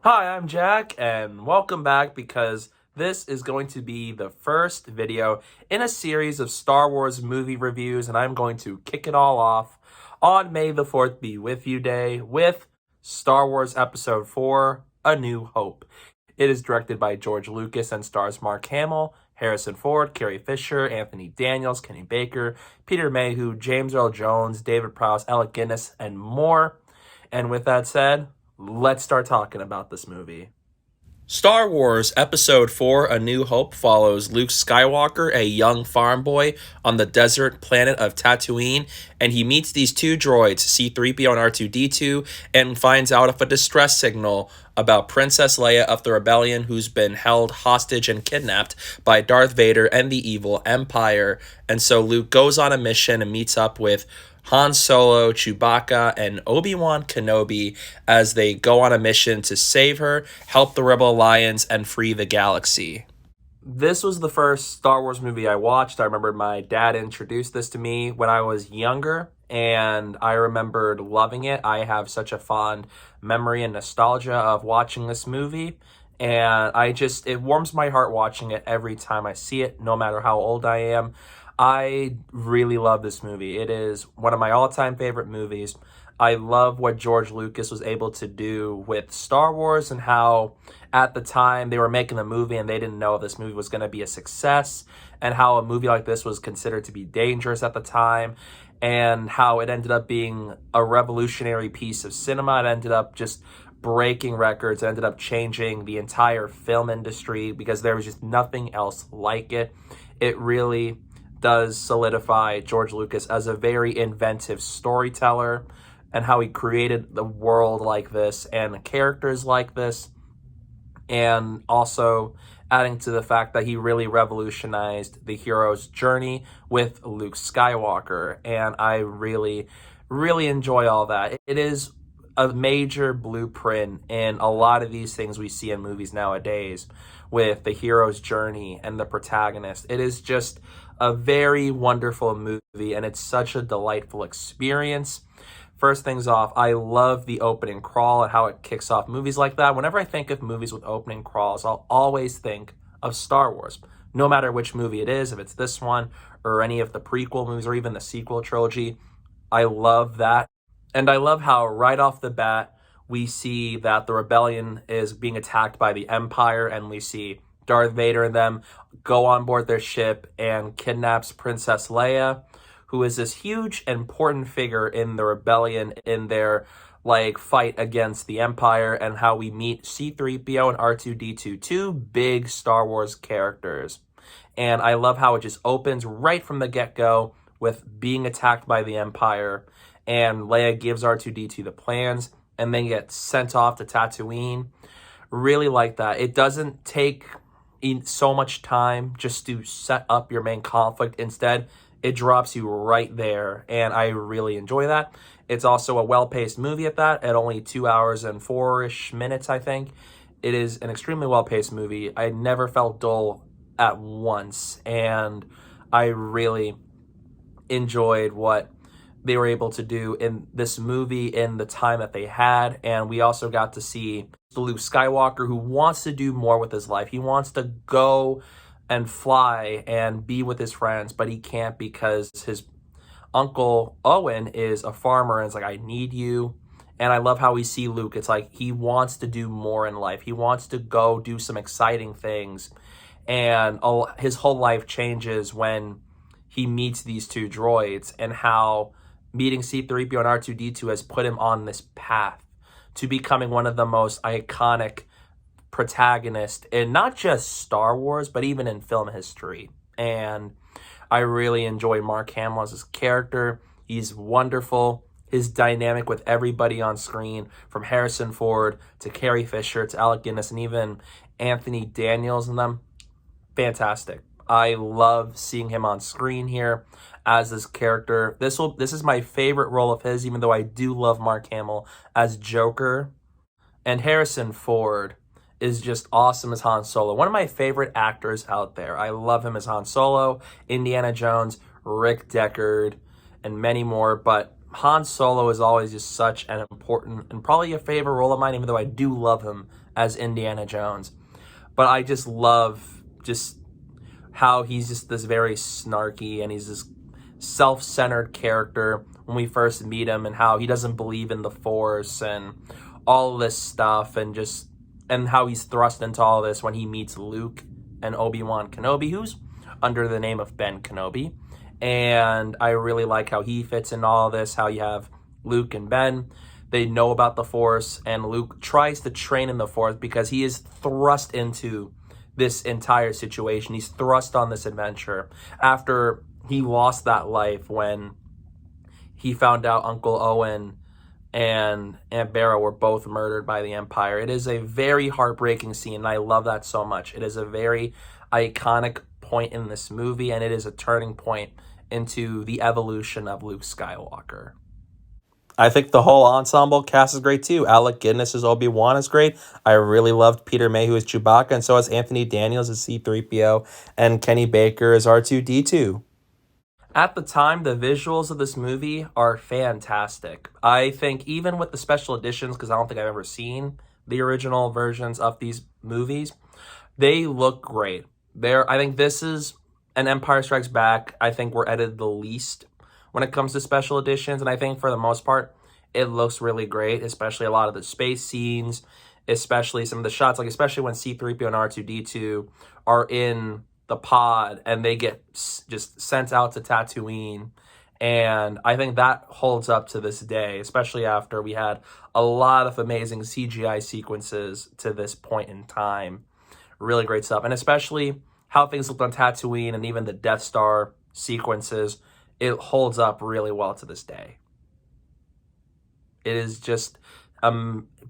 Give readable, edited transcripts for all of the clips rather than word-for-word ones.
Hi, I'm Jack, and welcome back because this is going to be the first video in a series of Star Wars movie reviews, and I'm going to kick it all off on May the 4th Be With You Day with Star Wars Episode 4, A New Hope. It is directed by George Lucas and stars Mark Hamill, Harrison Ford, Carrie Fisher, Anthony Daniels, Kenny Baker, Peter Mayhew, James Earl Jones, David Prowse, Alec Guinness, and more. And with that said, let's start talking about this movie. Star Wars Episode 4 A New Hope follows Luke Skywalker, a young farm boy, on the desert planet of Tatooine, and he meets these two droids, C-3PO and R2-D2, and finds out of a distress signal about Princess Leia of the Rebellion, who's been held hostage and kidnapped by Darth Vader and the evil Empire. And so Luke goes on a mission and meets up with Han Solo, Chewbacca, and Obi-Wan Kenobi as they go on a mission to save her, help the Rebel Alliance, and free the galaxy. This was the first Star Wars movie I watched. I remember my dad introduced this to me when I was younger, and I remembered loving it. I have such a fond memory and nostalgia of watching this movie, and it warms my heart watching it every time I see it, no matter how old I am. I really love this movie. It is one of my all-time favorite movies. I love what George Lucas was able to do with Star Wars and how at the time they were making the movie and they didn't know if this movie was going to be a success, and how a movie like this was considered to be dangerous at the time, and how it ended up being a revolutionary piece of cinema. It ended up just breaking records. It ended up changing the entire film industry because there was just nothing else like it. It really does solidify George Lucas as a very inventive storyteller, and how he created the world like this and characters like this, and also adding to the fact that he really revolutionized the hero's journey with Luke Skywalker. And I really, really enjoy all that. It is a major blueprint in a lot of these things we see in movies nowadays with the hero's journey and the protagonist. It is just a very wonderful movie, and it's such a delightful experience. First things off, I love the opening crawl and how it kicks off movies like that. Whenever I think of movies with opening crawls, I'll always think of Star Wars. No matter which movie it is, if it's this one or any of the prequel movies or even the sequel trilogy, I love that. And I love how right off the bat, we see that the rebellion is being attacked by the Empire, and we see Darth Vader and them go on board their ship and kidnaps Princess Leia, who is this huge, important figure in the rebellion in their fight against the Empire, and how we meet C-3PO and R2-D2, two big Star Wars characters. And I love how it just opens right from the get-go with being attacked by the Empire, and Leia gives R2-D2 the plans, and then gets sent off to Tatooine. Really like that. It doesn't take so much time just to set up your main conflict. Instead, it drops you right there, and I really enjoy that. It's also a well-paced movie at only 2 hours and 4-ish minutes, I think. It is an extremely well-paced movie. I never felt dull at once, and I really enjoyed what they were able to do in this movie in the time that they had. And we also got to see the Luke Skywalker who wants to do more with his life. He wants to go and fly and be with his friends, but he can't because his uncle Owen is a farmer, and it's like, I need you. And I love how we see Luke. It's like he wants to do more in life. He wants to go do some exciting things. And his whole life changes when he meets these two droids, and how meeting C-3PO and R2-D2 has put him on this path to becoming one of the most iconic protagonists in not just Star Wars, but even in film history. And I really enjoy Mark Hamill as his character. He's wonderful. His dynamic with everybody on screen, from Harrison Ford to Carrie Fisher to Alec Guinness and even Anthony Daniels and them, fantastic. I love seeing him on screen here as this character. This is my favorite role of his, even though I do love Mark Hamill as Joker. And Harrison Ford is just awesome as Han Solo. One of my favorite actors out there. I love him as Han Solo, Indiana Jones, Rick Deckard, and many more. But Han Solo is always just such an important and probably a favorite role of mine, even though I do love him as Indiana Jones. But I just love just how he's just this very snarky and he's this self-centered character when we first meet him, and how he doesn't believe in the Force and all of this stuff, and how he's thrust into all this when he meets Luke and Obi-Wan Kenobi, who's under the name of Ben Kenobi. And I really like how he fits in all of this, how you have Luke and Ben. They know about the Force, and Luke tries to train in the Force because he is thrust into this entire situation. He's thrust on this adventure after he lost that life when he found out Uncle Owen and Aunt Beru were both murdered by the Empire. It is a very heartbreaking scene, and I love that so much. It is a very iconic point in this movie, and it is a turning point into the evolution of Luke Skywalker. I think the whole ensemble cast is great too. Alec Guinness as Obi-Wan is great. I really loved Peter Mayhew as Chewbacca, and so is Anthony Daniels as C-3PO, and Kenny Baker as R2-D2. At the time, the visuals of this movie are fantastic. I think even with the special editions, because I don't think I've ever seen the original versions of these movies, they look great. I think this is an Empire Strikes Back. I think we're edited the least when it comes to special editions, and I think for the most part, it looks really great, especially a lot of the space scenes, especially some of the shots, like especially when C-3PO and R2-D2 are in the pod and they get just sent out to Tatooine. And I think that holds up to this day, especially after we had a lot of amazing CGI sequences to this point in time. Really great stuff. And especially how things looked on Tatooine and even the Death Star sequences, it holds up really well to this day. It is just a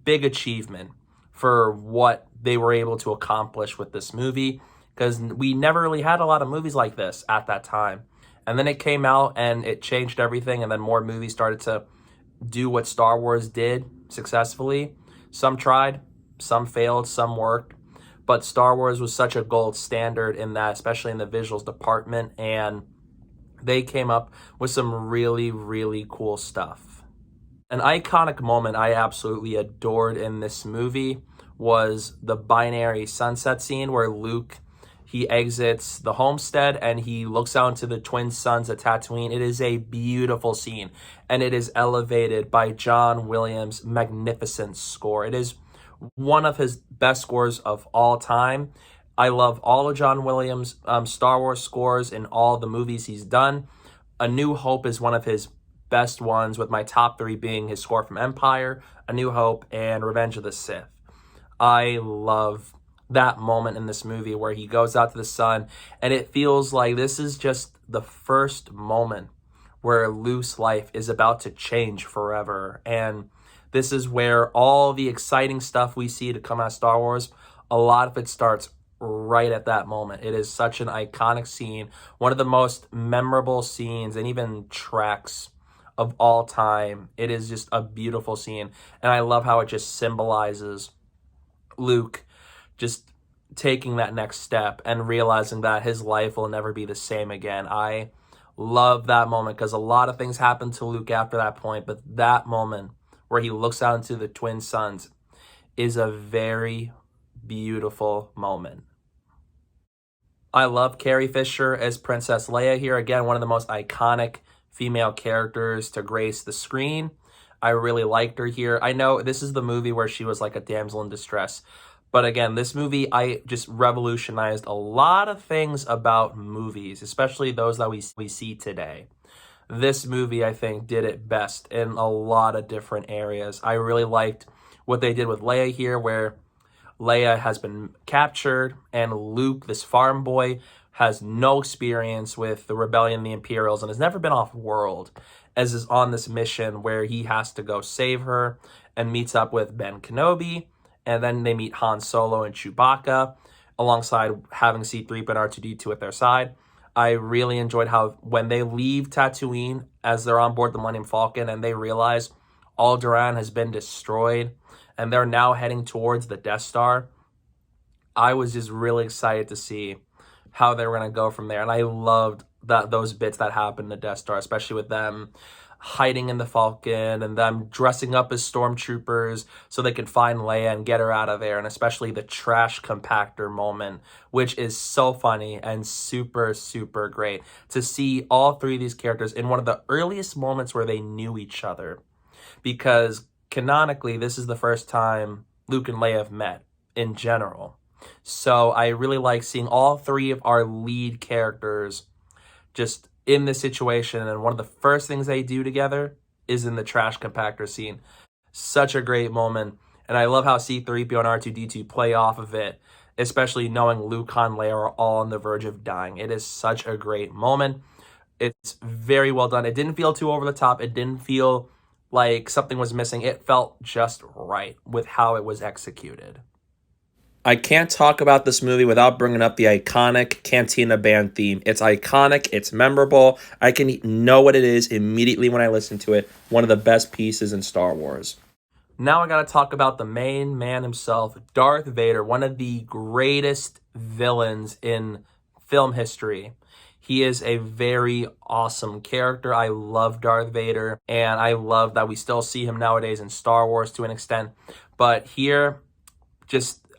big achievement for what they were able to accomplish with this movie, because we never really had a lot of movies like this at that time. And then it came out and it changed everything, and then more movies started to do what Star Wars did successfully. Some tried, some failed, some worked. But Star Wars was such a gold standard in that, especially in the visuals department, and they came up with some really, really cool stuff. An iconic moment I absolutely adored in this movie was the binary sunset scene where Luke, he exits the homestead and he looks out into the twin suns of Tatooine. It is a beautiful scene, and it is elevated by John Williams' magnificent score. It is one of his best scores of all time. I love all of John Williams' Star Wars scores in all the movies he's done. A New Hope is one of his best ones, with my top three being his score from Empire, A New Hope, and Revenge of the Sith. I love that moment in this movie where he goes out to the sun, and it feels like this is just the first moment where Luke's life is about to change forever. And this is where all the exciting stuff we see to come out of Star Wars, a lot of it starts right at that moment. It is such an iconic scene, one of the most memorable scenes and even tracks of all time. It is just a beautiful scene, and I love how it just symbolizes Luke just taking that next step and realizing that his life will never be the same again. I love that moment because a lot of things happen to Luke after that point, but that moment where he looks out into the twin suns is a very beautiful moment. I love Carrie Fisher as Princess Leia here. Again, one of the most iconic female characters to grace the screen. I really liked her here. I know this is the movie where she was like a damsel in distress, but again, this movie, I just revolutionized a lot of things about movies, especially those that we see today. This movie, I think, did it best in a lot of different areas. I really liked what they did with Leia here, where Leia has been captured, and Luke, this farm boy, has no experience with the rebellion, the Imperials, and has never been off-world, as is on this mission where he has to go save her and meets up with Ben Kenobi, and then they meet Han Solo and Chewbacca, alongside having C-3PO and R2-D2 at their side. I really enjoyed how when they leave Tatooine, as they're on board the Millennium Falcon, and they realize Alderaan has been destroyed, and they're now heading towards the Death Star, I was just really excited to see how they were going to go from there. And I loved those bits that happen in the Death Star, especially with them hiding in the Falcon and them dressing up as stormtroopers so they can find Leia and get her out of there, and especially the trash compactor moment, which is so funny and super, super great to see all three of these characters in one of the earliest moments where they knew each other, because canonically this is the first time Luke and Leia have met in general. So I really like seeing all three of our lead characters just in this situation, and one of the first things they do together is in the trash compactor scene. Such a great moment, and I love how C-3PO and R2-D2 play off of it, especially knowing Luke, Han, Leia are all on the verge of dying. It is such a great moment. It's very well done. It didn't feel too over the top. It didn't feel like something was missing. It felt just right with how it was executed. I can't talk about this movie without bringing up the iconic Cantina Band theme. It's iconic. It's memorable. I can know what it is immediately when I listen to it. One of the best pieces in Star Wars. Now I got to talk about the main man himself, Darth Vader, one of the greatest villains in film history. He is a very awesome character. I love Darth Vader, and I love that we still see him nowadays in Star Wars to an extent. But here,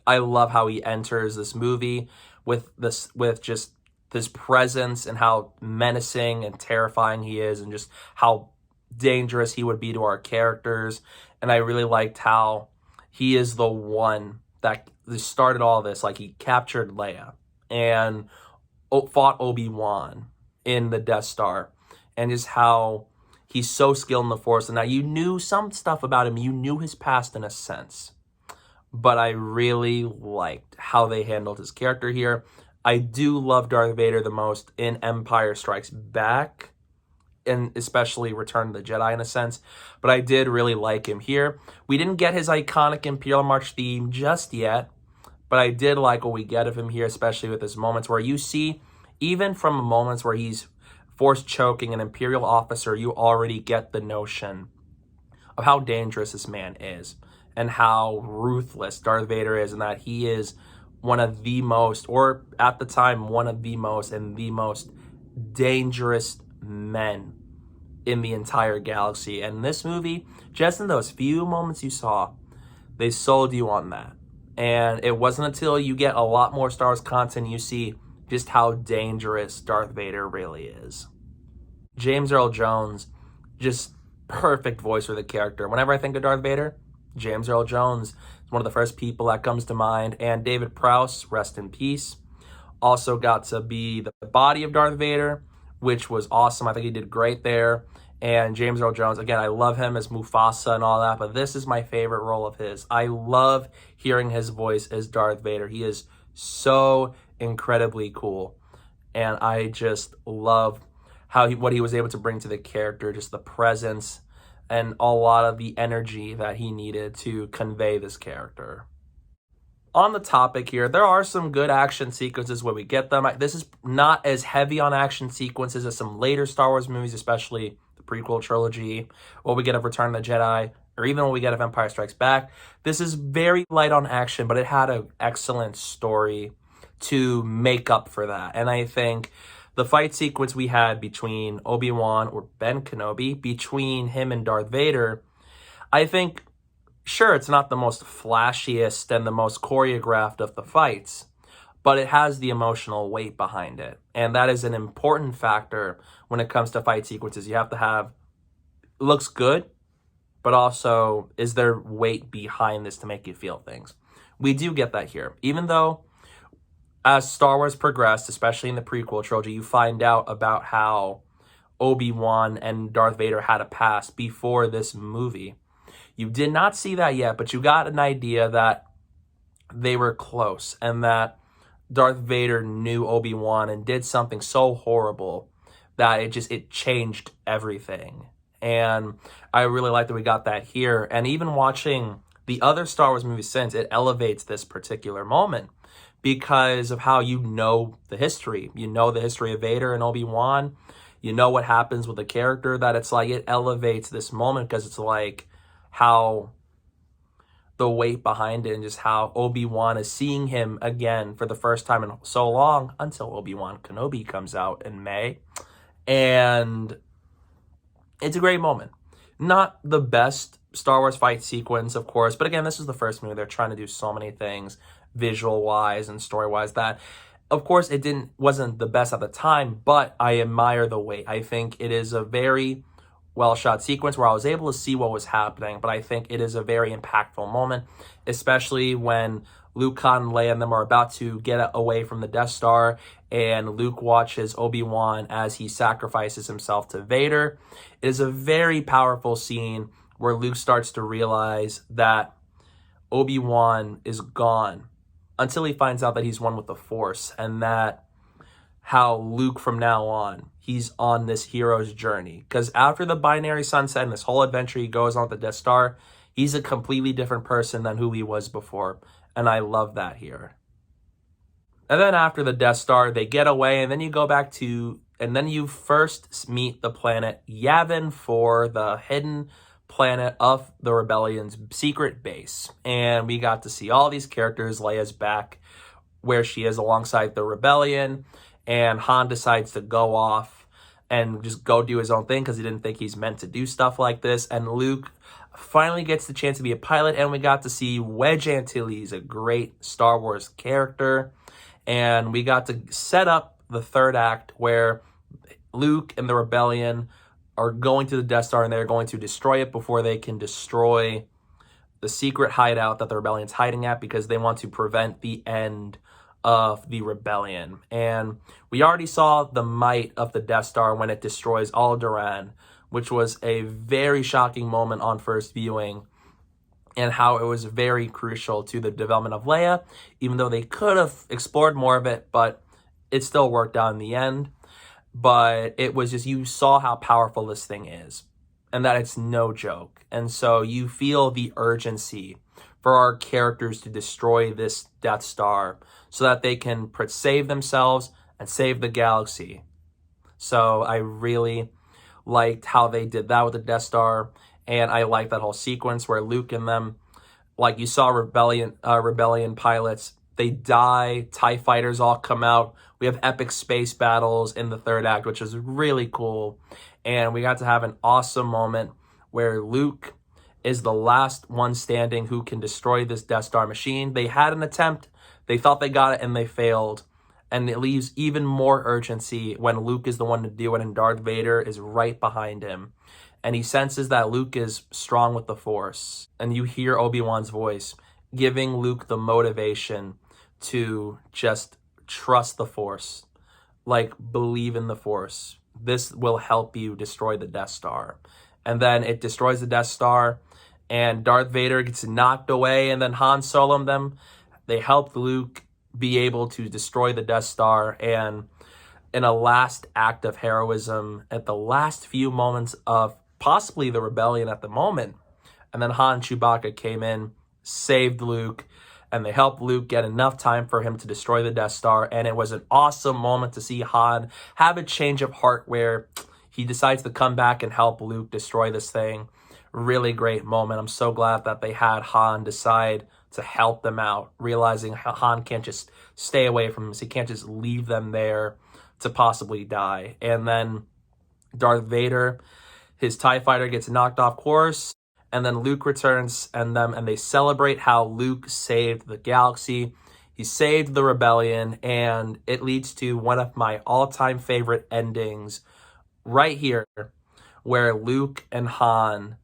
I love how he enters this movie with just this presence and how menacing and terrifying he is, and just how dangerous he would be to our characters. And I really liked how he is the one that started all this. Like, he captured Leia and fought Obi-Wan in the Death Star, and just how he's so skilled in the Force. And now you knew some stuff about him. You knew his past in a sense. But I really liked how they handled his character here. I do love Darth Vader the most in Empire Strikes Back, and especially Return of the Jedi in a sense. But I did really like him here. We didn't get his iconic Imperial March theme just yet, but I did like what we get of him here, especially with his moments where you see, even from moments where he's force choking an Imperial officer, you already get the notion of how dangerous this man is, and how ruthless Darth Vader is, and that he is one of the most, or at the time, one of the most, and the most dangerous men in the entire galaxy. And in this movie, just in those few moments you saw, they sold you on that. And it wasn't until you get a lot more Star Wars content you see just how dangerous Darth Vader really is. James Earl Jones, just perfect voice for the character. Whenever I think of Darth Vader, James Earl Jones is one of the first people that comes to mind. And David Prowse, rest in peace, also got to be the body of Darth Vader, which was awesome. I think he did great there. And James Earl Jones, again, I love him as Mufasa and all that, but this is my favorite role of his. I love hearing his voice as Darth Vader. He is so incredibly cool. And I just love what he was able to bring to the character, just the presence and a lot of the energy that he needed to convey this character. On the topic here, there are some good action sequences where we get them. This is not as heavy on action sequences as some later Star Wars movies, especially the prequel trilogy, what we get of Return of the Jedi, or even what we get of Empire Strikes Back. This is very light on action, but it had an excellent story to make up for that. And I think the fight sequence we had between Obi-Wan, or Ben Kenobi, between him and Darth Vader, I think, sure, it's not the most flashiest and the most choreographed of the fights, but it has the emotional weight behind it. And that is an important factor when it comes to fight sequences. You have to have, it looks good, but also, is there weight behind this to make you feel things? We do get that here. Even though, as Star Wars progressed, especially in the prequel trilogy, you find out about how Obi-Wan and Darth Vader had a past before this movie. You did not see that yet, but you got an idea that they were close, and that Darth Vader knew Obi-Wan and did something so horrible that it changed everything. And I really like that we got that here. And even watching the other Star Wars movies since, it elevates this particular moment because of how you know the history. You know the history of Vader and Obi-Wan. You know what happens with the character, that it's like it elevates this moment because it's like how the weight behind it and just how Obi-Wan is seeing him again for the first time in so long until Obi-Wan Kenobi comes out in May. And it's a great moment. Not the best Star Wars fight sequence, of course, but again, this is the first movie. They're trying to do so many things visual-wise and story-wise that, of course, wasn't the best at the time, but I admire the weight. I think it is a very well-shot sequence where I was able to see what was happening, but I think it is a very impactful moment, especially when Luke, Han, and Leia and them are about to get away from the Death Star, and Luke watches Obi-Wan as he sacrifices himself to Vader. It is a very powerful scene where Luke starts to realize that Obi-Wan is gone until he finds out that he's one with the Force, and that how Luke from now on, he's on this hero's journey. Because after the binary sunset and this whole adventure he goes on with the Death Star, he's a completely different person than who he was before. And I love that here. And then after the Death Star, they get away, and then you go back to, and then you first meet the planet Yavin 4, the hidden planet of the Rebellion's secret base. And we got to see all these characters. Leia's back where she is alongside the Rebellion, and Han decides to go off and just go do his own thing because he didn't think he's meant to do stuff like this. And Luke finally gets the chance to be a pilot, and we got to see Wedge Antilles, a great Star Wars character. And we got to set up the third act where Luke and the Rebellion are going to the Death Star, and they're going to destroy it before they can destroy the secret hideout that the Rebellion's hiding at, because they want to prevent the end of the Rebellion. And we already saw the might of the Death Star when it destroys Alderaan, which was a very shocking moment on first viewing, and how it was very crucial to the development of Leia, even though they could have explored more of it, but it still worked out in the end. But it was just, you saw how powerful this thing is, and that it's no joke. And so you feel the urgency for our characters to destroy this Death Star so that they can save themselves and save the galaxy. So I really liked how they did that with the Death Star, and I liked that whole sequence where Luke and them, like you saw Rebellion pilots, they die, TIE fighters all come out. We have epic space battles in the third act, which is really cool. And we got to have an awesome moment where Luke is the last one standing who can destroy this Death Star machine. They had an attempt, they thought they got it, and they failed. And it leaves even more urgency when Luke is the one to do it, and Darth Vader is right behind him. And he senses that Luke is strong with the Force. And you hear Obi-Wan's voice giving Luke the motivation to just trust the Force. Like, believe in the Force. This will help you destroy the Death Star. And then it destroys the Death Star, and Darth Vader gets knocked away, and then Han Solo and them, they helped Luke be able to destroy the Death Star. And in a last act of heroism, at the last few moments of possibly the Rebellion at the moment, and then Han and Chewbacca came in, saved Luke, and they helped Luke get enough time for him to destroy the Death Star. And it was an awesome moment to see Han have a change of heart where he decides to come back and help Luke destroy this thing. Really great moment. I'm so glad that they had Han decide to help them out, realizing how Han can't just stay away from him. So he can't just leave them there to possibly die. And then Darth Vader, his TIE fighter, gets knocked off course, and then Luke returns, and they celebrate how Luke saved the galaxy. He saved the Rebellion, and it leads to one of my all-time favorite endings right here, where Luke and Han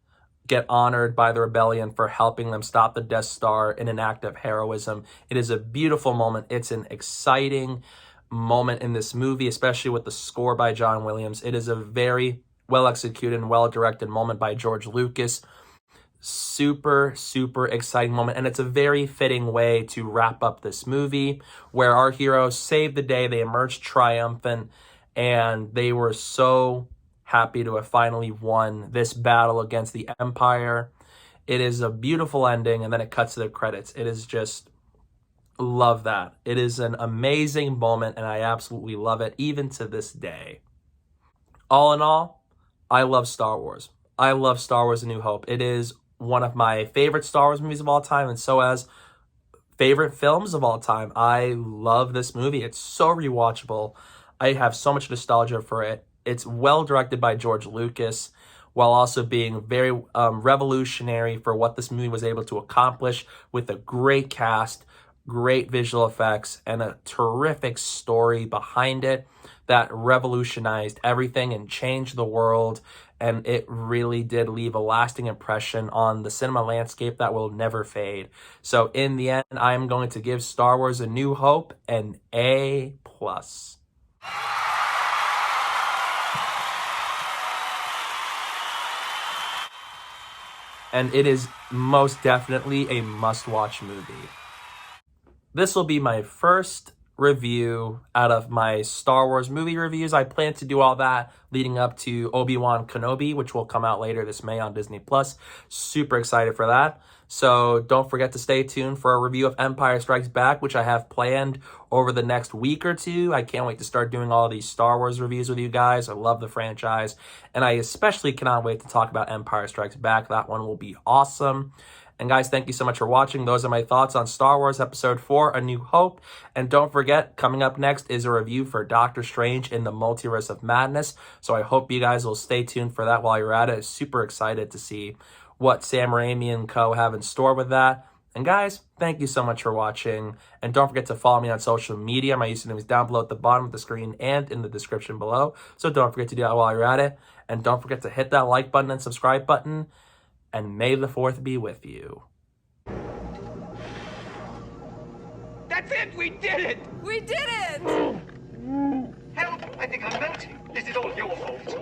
get honored by the Rebellion for helping them stop the Death Star in an act of heroism. It is a beautiful moment. It's an exciting moment in this movie, especially with the score by John Williams. It is a very well-executed and well-directed moment by George Lucas. Super, super exciting moment. And it's a very fitting way to wrap up this movie, where our heroes saved the day. They emerged triumphant, and they were so happy to have finally won this battle against the Empire. It is a beautiful ending, and then it cuts to the credits. It is just, love that. It is an amazing moment, and I absolutely love it, even to this day. All in all, I love Star Wars. I love Star Wars A New Hope. It is one of my favorite Star Wars movies of all time, and so has favorite films of all time. I love this movie. It's so rewatchable. I have so much nostalgia for it. It's well directed by George Lucas, while also being very revolutionary for what this movie was able to accomplish, with a great cast, great visual effects, and a terrific story behind it that revolutionized everything and changed the world. And it really did leave a lasting impression on the cinema landscape that will never fade. So in the end, I'm going to give Star Wars A New Hope an A+. And it is most definitely a must-watch movie. This will be my first review out of my Star Wars movie reviews. I plan to do all that leading up to Obi-Wan Kenobi, which will come out later this May on Disney+. Super excited for that. So don't forget to stay tuned for a review of Empire Strikes Back, which I have planned over the next week or two. I can't wait to start doing all these Star Wars reviews with you guys. I love the franchise, and I especially cannot wait to talk about Empire Strikes Back. That one will be awesome. And guys, thank you so much for watching. Those are my thoughts on Star Wars Episode 4, A New Hope. And don't forget, coming up next is a review for Doctor Strange in the Multiverse of Madness. So I hope you guys will stay tuned for that while you're at it. Super excited to see what Sam Raimi and co. have in store with that. And guys, thank you so much for watching. And don't forget to follow me on social media. My username is down below at the bottom of the screen and in the description below. So don't forget to do that while you're at it. And don't forget to hit that like button and subscribe button. And may the 4th be with you. That's it! We did it! We did it! Help! I think I'm melting. This is all your fault.